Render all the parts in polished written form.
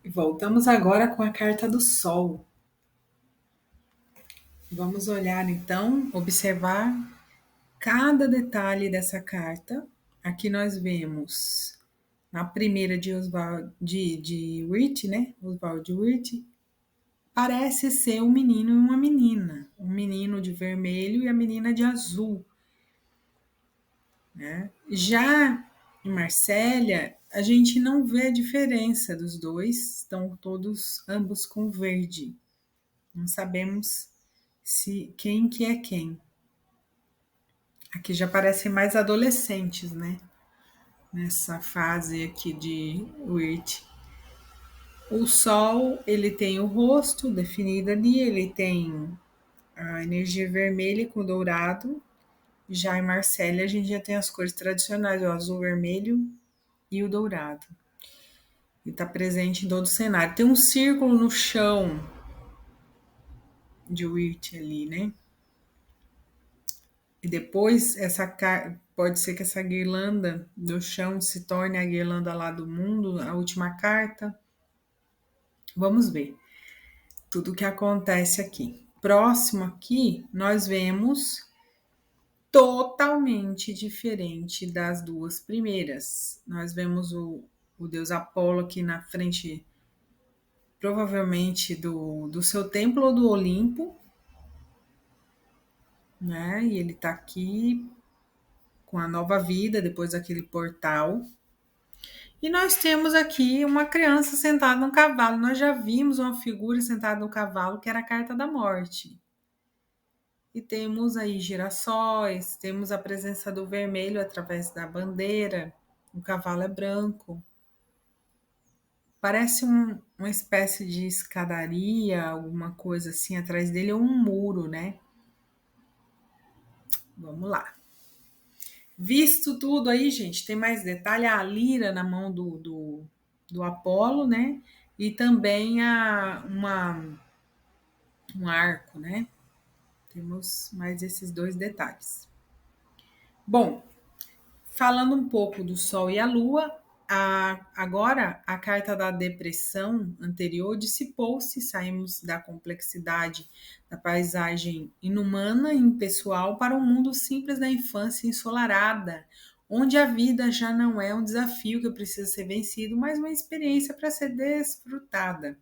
Voltamos agora com a carta do Sol. Vamos olhar então, observar cada detalhe dessa carta. Aqui nós vemos na primeira de Oswald de Wirth, né? Oswald Wirth, parece ser um menino e uma menina, um menino de vermelho e a menina de azul, né? Já em Marsella, a gente não vê a diferença dos dois, estão todos ambos com verde. Não sabemos se quem que é quem. Aqui já parecem mais adolescentes, né? Nessa fase aqui de Wirth. O Sol, ele tem o rosto definido ali, ele tem a energia vermelha com dourado. Já em Marsella, a gente já tem as cores tradicionais, o azul, vermelho e o dourado. E está presente em todo o cenário. Tem um círculo no chão de Wirth ali, né? E depois pode ser que essa guirlanda do chão se torne a guirlanda lá do mundo, a última carta. Vamos ver tudo o que acontece aqui. Próximo aqui, nós vemos totalmente diferente das duas primeiras. Nós vemos o deus Apolo aqui na frente, provavelmente do seu templo ou do Olimpo, né? E ele tá aqui com a nova vida depois daquele portal. E nós temos aqui uma criança sentada num cavalo. Nós já vimos uma figura sentada no cavalo, que era a carta da morte. E temos aí girassóis, temos a presença do vermelho através da bandeira. O cavalo é branco. Parece uma espécie de escadaria, alguma coisa assim atrás dele, ou um muro, né? Vamos lá. Visto tudo aí, gente, tem mais detalhe, a lira na mão do Apolo, né? E também um arco, né? Temos mais esses dois detalhes. Bom, falando um pouco do Sol e a Lua, agora a carta da depressão anterior dissipou-se, saímos da complexidade da paisagem inumana e impessoal para um mundo simples da infância ensolarada, onde a vida já não é um desafio que precisa ser vencido, mas uma experiência para ser desfrutada.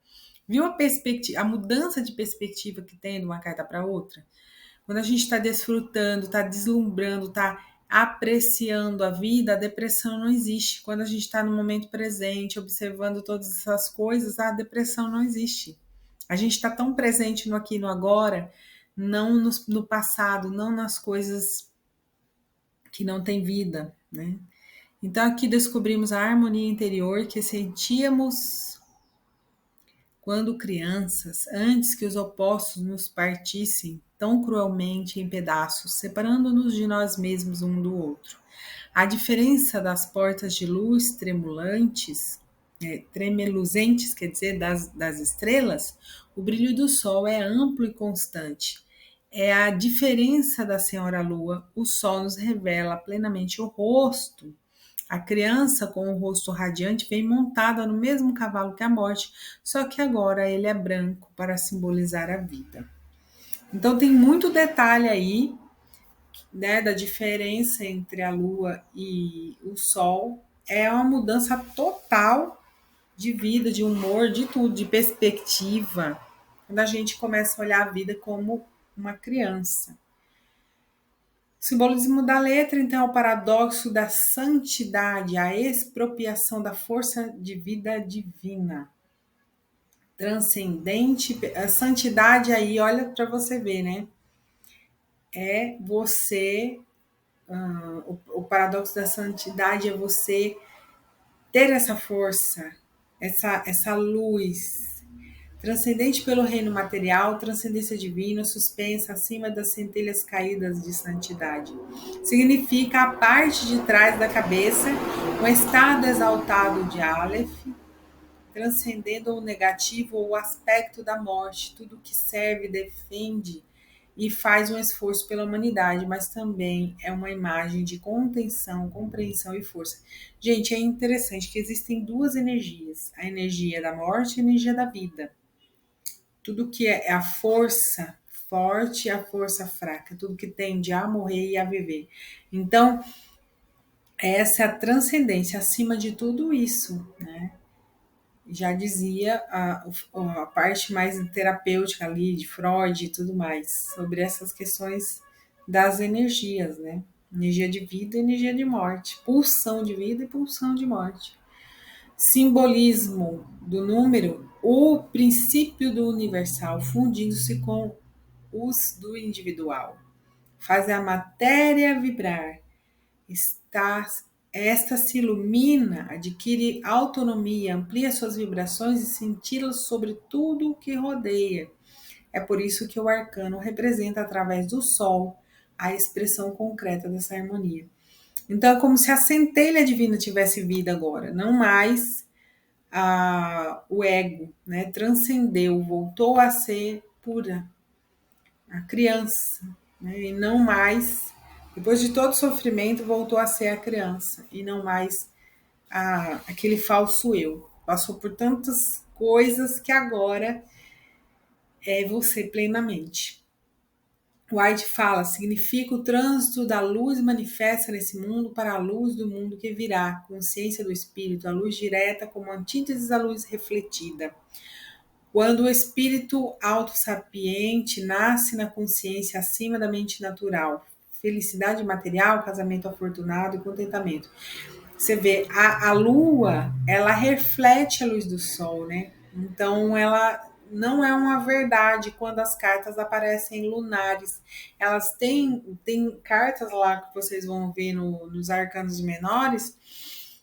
Viu a mudança de perspectiva que tem de uma carta para outra? Quando a gente está desfrutando, está deslumbrando, está apreciando a vida, a depressão não existe. Quando a gente está no momento presente, observando todas essas coisas, a depressão não existe. A gente está tão presente no aqui e no agora, não no passado, não nas coisas que não têm vida, né? Então aqui descobrimos a harmonia interior que sentíamos quando crianças, antes que os opostos nos partissem tão cruelmente em pedaços, separando-nos de nós mesmos um do outro. A diferença das portas de luz tremeluzentes, quer dizer, das estrelas, o brilho do sol é amplo e constante. É a diferença da Senhora Lua, o sol nos revela plenamente o rosto. A criança com o rosto radiante vem montada no mesmo cavalo que a morte, só que agora ele é branco para simbolizar a vida. Então tem muito detalhe aí, né, da diferença entre a lua e o sol. É uma mudança total de vida, de humor, de tudo, de perspectiva. Quando a gente começa a olhar a vida como uma criança. O simbolismo da letra, então, é o paradoxo da santidade, a expropriação da força de vida divina. Transcendente, a santidade aí, olha para você ver, né? É você, o paradoxo da santidade é você ter essa força, essa luz, transcendente pelo reino material, transcendência divina, suspensa acima das centelhas caídas de santidade. Significa a parte de trás da cabeça, um estado exaltado de Aleph, transcendendo o negativo ou o aspecto da morte, tudo que serve, defende e faz um esforço pela humanidade, mas também é uma imagem de contenção, compreensão e força. Gente, é interessante que existem duas energias: a energia da morte e a energia da vida. Tudo que é a força forte e a força fraca, tudo que tende a morrer e a viver. Então, essa é a transcendência acima de tudo isso, né? Já dizia a parte mais terapêutica ali de Freud e tudo mais, sobre essas questões das energias, né? Energia de vida e energia de morte, pulsão de vida e pulsão de morte. Simbolismo do número, o princípio do universal fundindo-se com os do individual. Faz a matéria vibrar. Esta se ilumina, adquire autonomia, amplia suas vibrações e cintilas sobre tudo o que rodeia. É por isso que o arcano representa, através do sol, a expressão concreta dessa harmonia. Então é como se a centelha divina tivesse vida agora, não mais o ego, né? Transcendeu, voltou a ser pura, a criança, né? E não mais, depois de todo sofrimento, voltou a ser a criança e não mais aquele falso eu. Passou por tantas coisas que agora é você plenamente. White fala, significa o trânsito da luz manifesta nesse mundo para a luz do mundo que virá, consciência do espírito, a luz direta como antítese da luz refletida. Quando o espírito autossapiente nasce na consciência acima da mente natural, felicidade material, casamento afortunado e contentamento. Você vê, a lua, ela reflete a luz do sol, né? Então, ela não é uma verdade quando as cartas aparecem lunares. Elas têm cartas lá que vocês vão ver nos arcanos menores,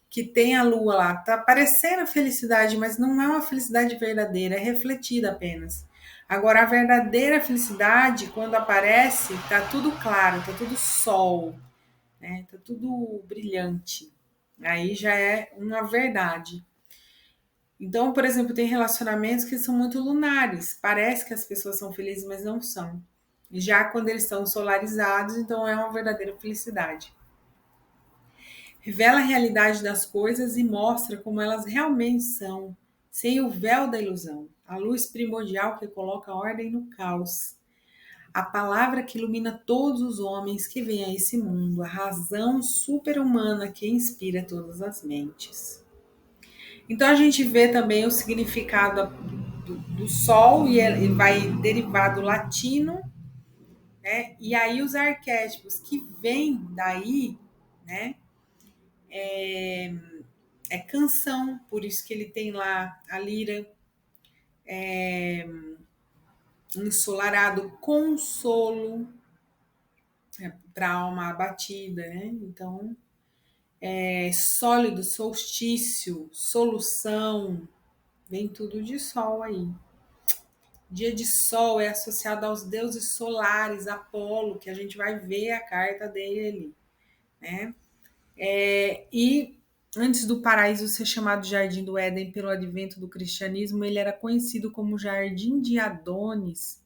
que tem a lua lá. Tá parecendo a felicidade, mas não é uma felicidade verdadeira, é refletida apenas. Agora, a verdadeira felicidade, quando aparece, tá tudo claro, tá tudo sol, né? Tá tudo brilhante. Aí já é uma verdade. Então, por exemplo, tem relacionamentos que são muito lunares. Parece que as pessoas são felizes, mas não são. Já quando eles estão solarizados, então é uma verdadeira felicidade. Revela a realidade das coisas e mostra como elas realmente são, sem o véu da ilusão. A luz primordial que coloca ordem no caos. A palavra que ilumina todos os homens que vêm a esse mundo, a razão super-humana que inspira todas as mentes. Então a gente vê também o significado do sol e ele vai derivar do latino, né? E aí os arquétipos que vêm daí, né? É canção, por isso que ele tem lá a lira, ensolarado, consolo, para a alma abatida, né? Então sólido, solstício, solução, vem tudo de sol aí. Dia de sol é associado aos deuses solares, Apolo, que a gente vai ver a carta dele, né? E antes do paraíso ser chamado Jardim do Éden pelo advento do cristianismo, ele era conhecido como Jardim de Adonis,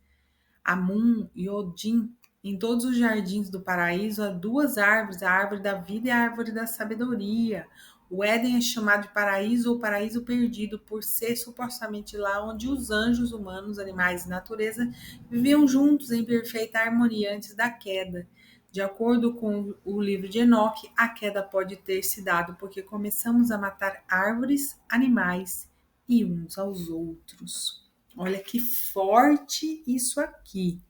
Amun e Odin. Em todos os jardins do paraíso há duas árvores, a árvore da vida e a árvore da sabedoria. O Éden é chamado de paraíso ou paraíso perdido por ser supostamente lá onde os anjos, humanos, animais e natureza viviam juntos em perfeita harmonia antes da queda. De acordo com o livro de Enoque, a queda pode ter se dado porque começamos a matar árvores, animais e uns aos outros. Olha que forte isso aqui,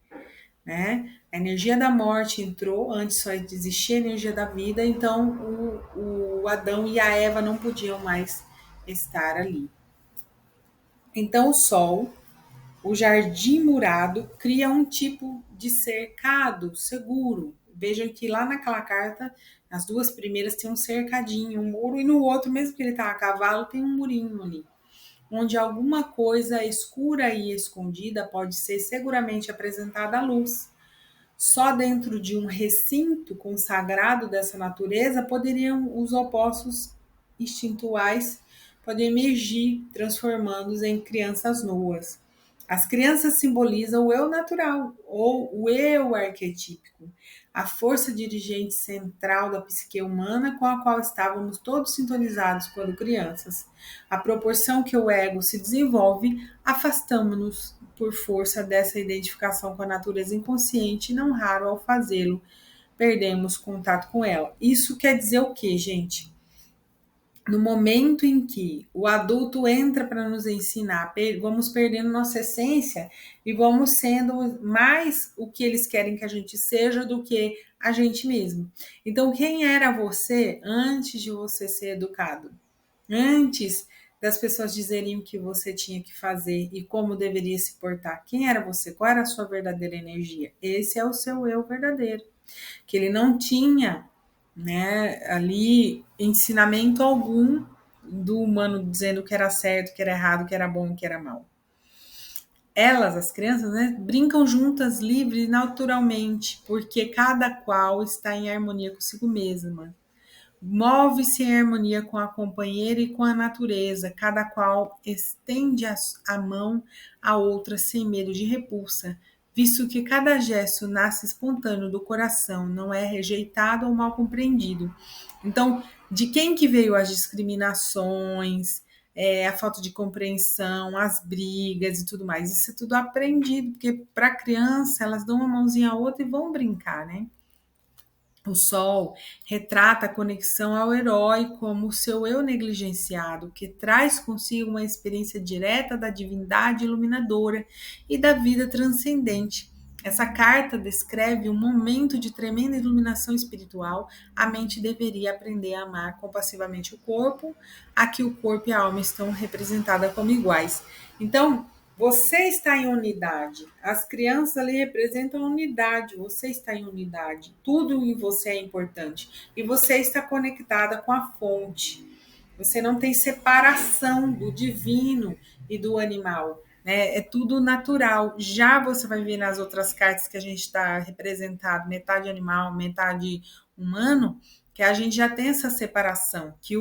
né? A energia da morte entrou, antes só existia a energia da vida, então o Adão e a Eva não podiam mais estar ali. Então o Sol, o jardim murado, cria um tipo de cercado seguro. Vejam que lá naquela carta, nas duas primeiras tem um cercadinho, um muro, e no outro, mesmo que ele está a cavalo, tem um murinho ali, onde alguma coisa escura e escondida pode ser seguramente apresentada à luz. Só dentro de um recinto consagrado dessa natureza poderiam os opostos instintuais poder emergir, transformando-os em crianças nuas. As crianças simbolizam o eu natural, ou o eu arquetípico, a força dirigente central da psique humana com a qual estávamos todos sintonizados quando crianças. À proporção que o ego se desenvolve, afastamos-nos por força dessa identificação com a natureza inconsciente e, não raro ao fazê-lo, perdemos contato com ela. Isso quer dizer o quê, gente? No momento em que o adulto entra para nos ensinar, vamos perdendo nossa essência e vamos sendo mais o que eles querem que a gente seja do que a gente mesmo. Então, quem era você antes de você ser educado? Antes das pessoas dizerem o que você tinha que fazer e como deveria se portar. Quem era você? Qual era a sua verdadeira energia? Esse é o seu eu verdadeiro, que ele não tinha, né, ali ensinamento algum do humano dizendo que era certo, que era errado, que era bom, que era mal. Elas, as crianças, né, brincam juntas, livres, naturalmente, porque cada qual está em harmonia consigo mesma. Move-se em harmonia com a companheira e com a natureza, cada qual estende a mão à outra sem medo de repulsa, visto que cada gesto nasce espontâneo do coração, não é rejeitado ou mal compreendido. Então, de quem que veio as discriminações, a falta de compreensão, as brigas e tudo mais? Isso é tudo aprendido, porque para criança elas dão uma mãozinha à outra e vão brincar, né? O Sol retrata a conexão ao herói como o seu eu negligenciado, que traz consigo uma experiência direta da divindade iluminadora e da vida transcendente. Essa carta descreve um momento de tremenda iluminação espiritual. A mente deveria aprender a amar compassivamente o corpo. Aqui o corpo e a alma estão representadas como iguais. Então, você está em unidade. As crianças ali representam unidade. Você está em unidade. Tudo em você é importante. E você está conectada com a fonte. Você não tem separação do divino e do animal. Né? É tudo natural. Já você vai ver nas outras cartas que a gente está representado, metade animal, metade humano, que a gente já tem essa separação, que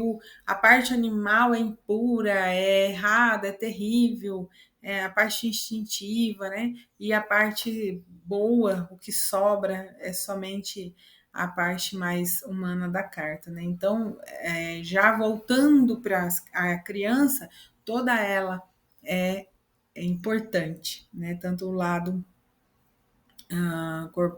a parte animal é impura, é errada, é terrível, a parte instintiva, né? E a parte boa, o que sobra, é somente a parte mais humana da carta, né? Então, já voltando para a criança, toda ela é importante, né? Tanto o lado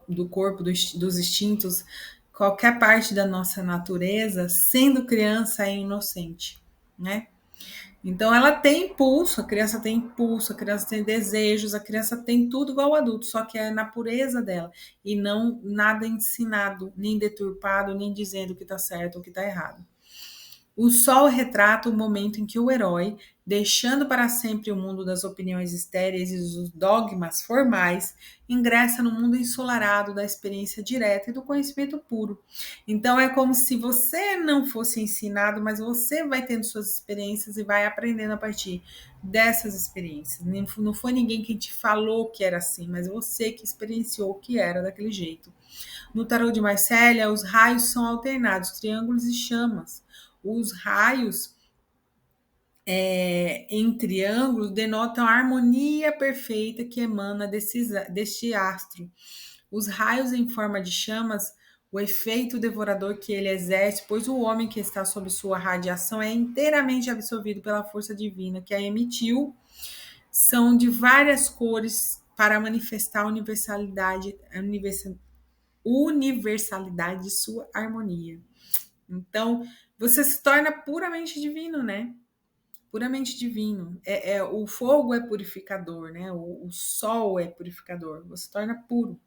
do corpo, dos instintos, qualquer parte da nossa natureza, sendo criança, é inocente, né? Então ela tem impulso, a criança tem impulso, a criança tem desejos, a criança tem tudo igual ao adulto, só que é na pureza dela e não nada ensinado, nem deturpado, nem dizendo o que está certo ou o que está errado. O Sol retrata o momento em que o herói, deixando para sempre o mundo das opiniões estéreis e dos dogmas formais, ingressa no mundo ensolarado da experiência direta e do conhecimento puro. Então é como se você não fosse ensinado, mas você vai tendo suas experiências e vai aprendendo a partir dessas experiências. Não foi ninguém que te falou que era assim, mas você que experienciou que era daquele jeito. No tarô de Marcélia, os raios são alternados, triângulos e chamas. Os raios em triângulos denotam a harmonia perfeita que emana deste astro. Os raios em forma de chamas, o efeito devorador que ele exerce, pois o homem que está sob sua radiação é inteiramente absorvido pela força divina que a emitiu, são de várias cores para manifestar a universalidade de sua harmonia. Então, você se torna puramente divino, né? Puramente divino. O fogo é purificador, né? O sol é purificador. Você se torna puro.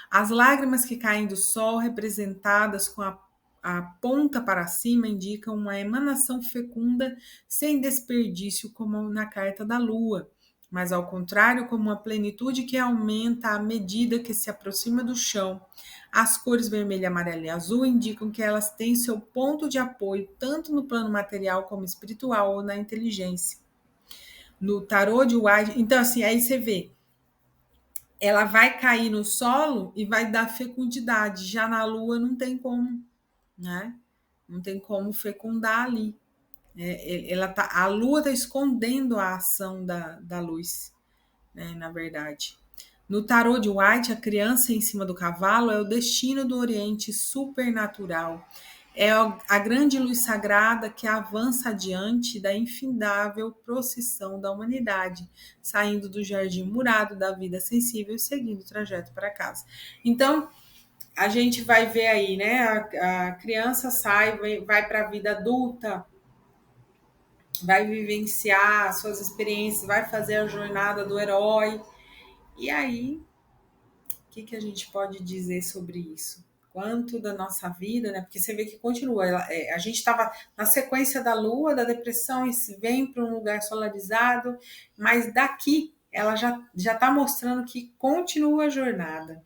As lágrimas que caem do sol, representadas com a ponta para cima, indicam uma emanação fecunda sem desperdício, como na carta da lua, mas ao contrário, como uma plenitude que aumenta à medida que se aproxima do chão. As cores vermelho, amarelo e azul indicam que elas têm seu ponto de apoio tanto no plano material como espiritual ou na inteligência. No tarô de White, então assim, aí você vê, ela vai cair no solo e vai dar fecundidade. Já na lua não tem como, né? Não tem como fecundar ali. A lua está escondendo a ação da luz. né, na verdade. No tarô de White, a criança em cima do cavalo é o destino do Oriente supernatural. É a grande luz sagrada que avança adiante da infindável procissão da humanidade, saindo do jardim murado da vida sensível e seguindo o trajeto para casa. Então, a gente vai ver aí, né? A criança sai, vai para a vida adulta, vai vivenciar suas experiências, vai fazer a jornada do herói. E aí, o que a gente pode dizer sobre isso? Quanto da nossa vida, né? Porque você vê que continua. A gente estava na sequência da lua, da depressão, e vem para um lugar solarizado, mas daqui ela já está mostrando que continua a jornada,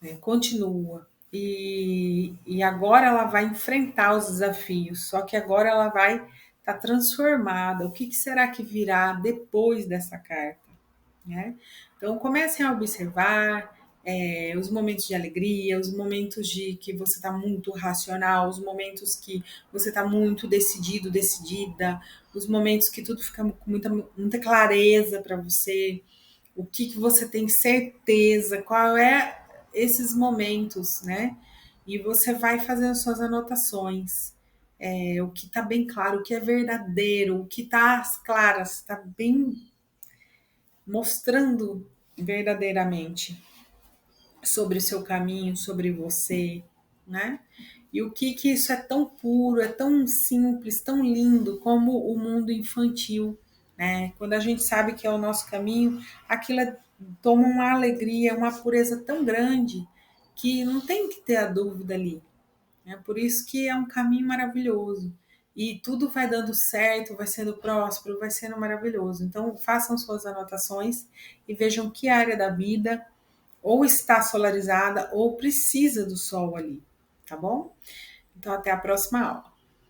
né? Continua. E agora ela vai enfrentar os desafios, só que agora ela vai estar transformada. O que será que virá depois dessa carta? Né? Então comecem a observar os momentos de alegria, os momentos de que você está muito racional, os momentos que você está muito decidido, decidida, os momentos que tudo fica com muita clareza para você, o que você tem certeza, qual é esses momentos, né? E você vai fazendo suas anotações. O que está bem claro, o que é verdadeiro, o que está às claras, está bem mostrando verdadeiramente sobre o seu caminho, sobre você, né? E o que isso é tão puro, é tão simples, tão lindo como o mundo infantil, né? Quando a gente sabe que é o nosso caminho, aquilo toma uma alegria, uma pureza tão grande que não tem que ter a dúvida ali. É por isso que é um caminho maravilhoso. E tudo vai dando certo, vai sendo próspero, vai sendo maravilhoso. Então, façam suas anotações e vejam que área da vida ou está solarizada ou precisa do sol ali, tá bom? Então, até a próxima aula.